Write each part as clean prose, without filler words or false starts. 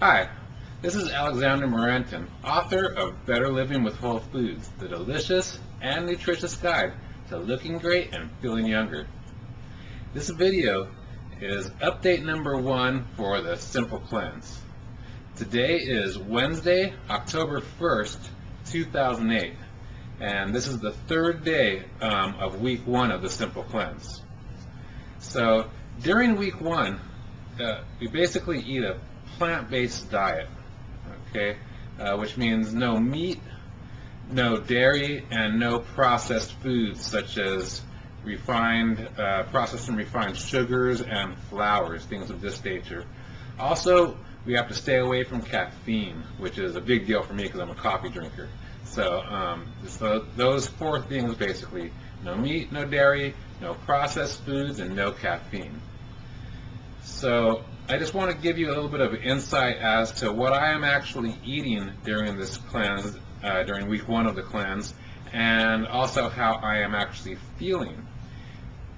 Hi, this is Alexander Moranton, author of Better Living with Whole Foods, the delicious and nutritious guide to looking great and feeling younger. This video is update number 1 for the Simple Cleanse. Today is Wednesday, October 1st, 2008, and this is the third day of week 1 of the Simple Cleanse. So during week 1, we basically eat a plant-based diet, okay, which means no meat, no dairy, and no processed foods such as processed and refined sugars and flours, things of this nature. Also, we have to stay away from caffeine, which is a big deal for me because I'm a coffee drinker. So those 4 things basically: no meat, no dairy, no processed foods, and no caffeine. So I just want to give you a little bit of insight as to what I am actually eating during this cleanse, during week 1 of the cleanse, and also how I am actually feeling.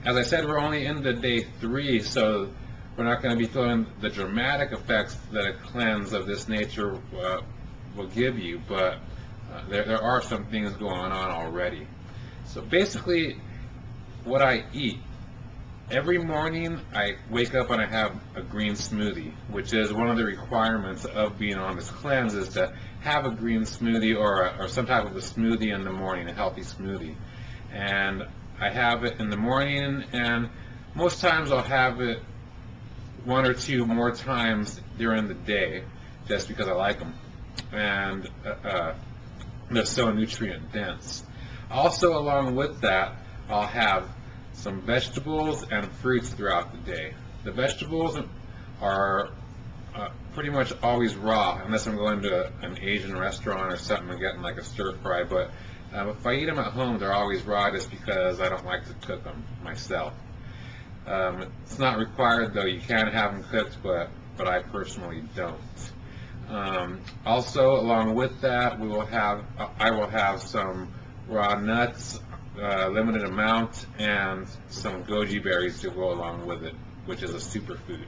As I said, we're only into day 3, so we're not going to be feeling the dramatic effects that a cleanse of this nature will give you, but there are some things going on already. So basically, what I eat: every morning I wake up and I have a green smoothie, which is one of the requirements of being on this cleanse, is to have a green smoothie or some type of a smoothie in the morning, a healthy smoothie. And I have it in the morning, and most times I'll have it 1 or 2 more times during the day just because I like them. And they're so nutrient dense. Also, along with that, I'll have some vegetables and fruits throughout the day. The vegetables are pretty much always raw, unless I'm going to an Asian restaurant or something and getting like a stir fry. But if I eat them at home, they're always raw just because I don't like to cook them myself. It's not required though; you can have them cooked, but I personally don't. Also, along with that, I will have some raw nuts, limited amount, and some goji berries to go along with it, which is a superfood.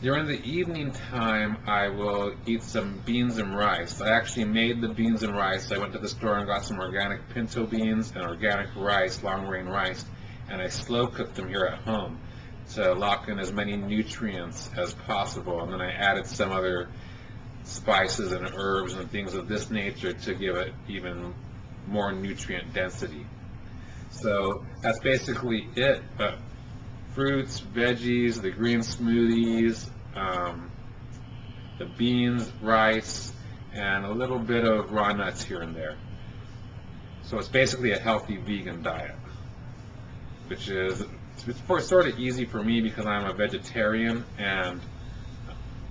During the evening time, I will eat some beans and rice. I actually made the beans and rice. I went to the store and got some organic pinto beans and organic rice, long grain rice, and I slow cooked them here at home to lock in as many nutrients as possible. And then I added some other spices and herbs and things of this nature to give it even more nutrient density. So that's basically it. Fruits, veggies, the green smoothies, the beans, rice, and a little bit of raw nuts here and there. So it's basically a healthy vegan diet, which is it's sort of easy for me because I'm a vegetarian, and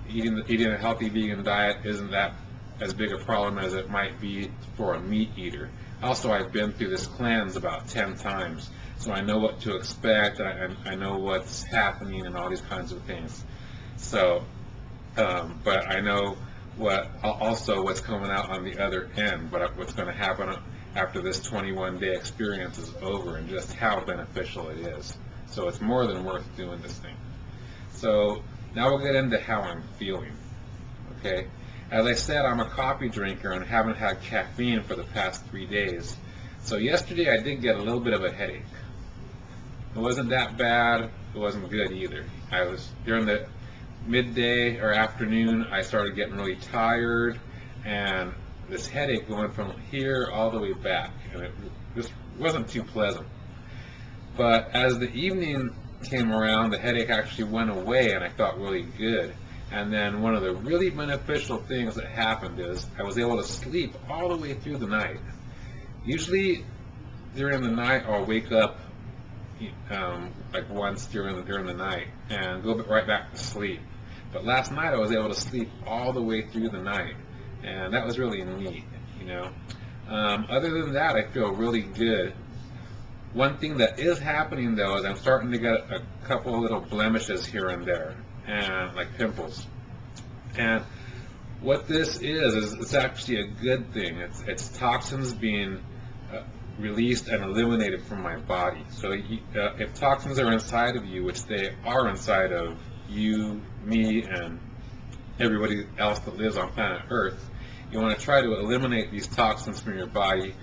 eating a healthy vegan diet isn't that as big a problem as it might be for a meat eater. Also, I've been through this cleanse about 10 times, so I know what to expect, and I know what's happening and all these kinds of things. So, but I know what's coming out on the other end, but what's going to happen after this 21-day experience is over, and just how beneficial it is. So it's more than worth doing this thing. So now we'll get into how I'm feeling. Okay, as I said, I'm a coffee drinker and haven't had caffeine for the past 3 days. So yesterday I did get a little bit of a headache. It wasn't that bad. It wasn't good either. I was during the midday or afternoon, I started getting really tired, and this headache going from here all the way back, and it just wasn't too pleasant. But as the evening came around, the headache actually went away, and I felt really good. And then one of the really beneficial things that happened is I was able to sleep all the way through the night. Usually during the night, I'll wake up like once during the night and go right back to sleep. But last night I was able to sleep all the way through the night, and that was really neat, you know. Other than that, I feel really good. One thing that is happening though is I'm starting to get a couple of little blemishes here and there, and like pimples. And what this is it's actually a good thing. It's toxins being released and eliminated from my body. So if toxins are inside of you, which they are inside of you, me, and everybody else that lives on planet Earth. You want to try to eliminate these toxins from your body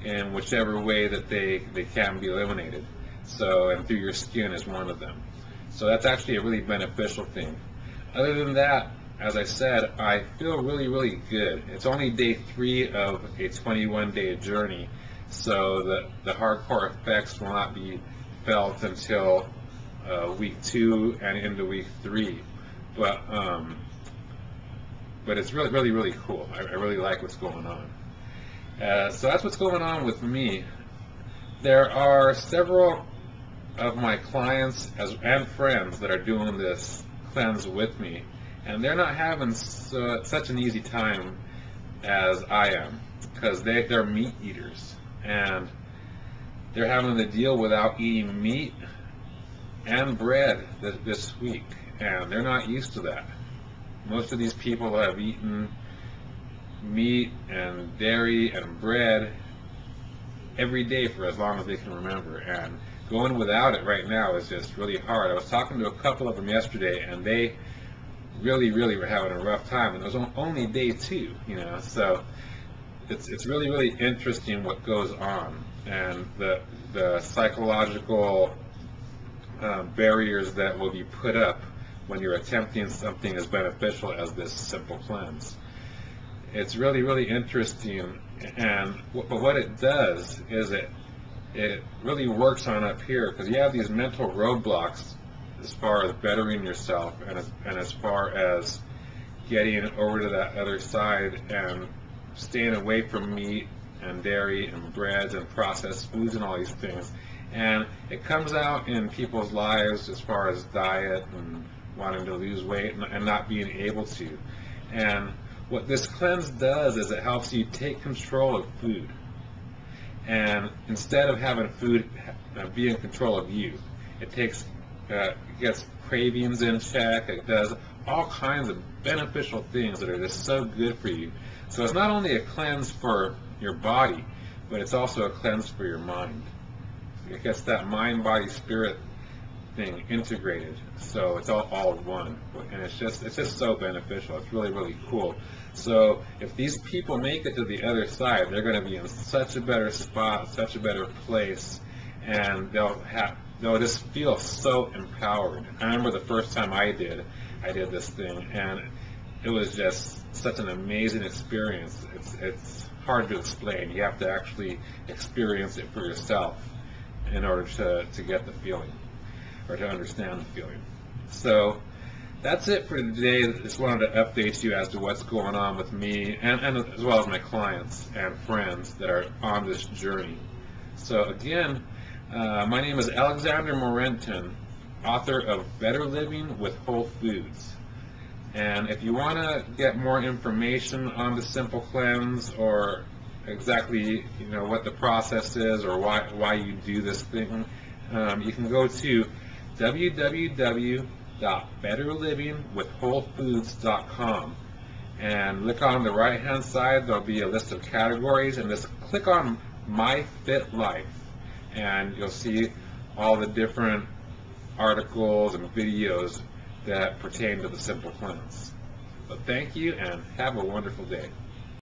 in whichever way that they can be eliminated. So, and through your skin is one of them. So that's actually a really beneficial thing. Other than that, as I said, I feel really, really good. It's only day 3 of a 21-day journey, so the hardcore effects will not be felt until week 2 and into week 3. But it's really, really, really cool. I really like what's going on. So that's what's going on with me. There are several of my clients and friends that are doing this cleanse with me, and they're not having such an easy time as I am, because they're meat eaters, and they're having to deal without eating meat and bread this week, and they're not used to that. Most of these people have eaten meat and dairy and bread every day for as long as they can remember, and going without it right now is just really hard. I was talking to a couple of them yesterday, and they really, really were having a rough time, and it was only day 2, so it's really, really interesting what goes on, and the psychological barriers that will be put up when you're attempting something as beneficial as this simple cleanse. It's really, really interesting, but what it does is it really works on up here, because you have these mental roadblocks as far as bettering yourself, and as far as getting over to that other side and staying away from meat and dairy and breads and processed foods and all these things. And it comes out in people's lives as far as diet and wanting to lose weight and not being able to. And what this cleanse does is it helps you take control of food. And instead of having food be in control of you, it gets cravings in check. It does all kinds of beneficial things that are just so good for you. So it's not only a cleanse for your body, but it's also a cleanse for your mind. It gets that mind, body, spirit thing integrated, so it's all one, and it's just so beneficial. It's really, really cool. So if these people make it to the other side, they're going to be in such a better spot, such a better place, and they'll just feel so empowered. I remember the first time I did this thing, and it was just such an amazing experience. It's hard to explain. You have to actually experience it for yourself in order to get the feeling, or to understand the feeling. So that's it for today. Just wanted to update you as to what's going on with me, and as well as my clients and friends that are on this journey. So again, my name is Alexander Morentin, author of Better Living with Whole Foods. And if you want to get more information on the Simple Cleanse, or exactly what the process is, or why you do this thing, you can go to www.betterlivingwithwholefoods.com, and look on the right hand side. There'll be a list of categories, and just click on My Fit Life, and you'll see all the different articles and videos that pertain to the Simple Cleanse. But thank you, and have a wonderful day.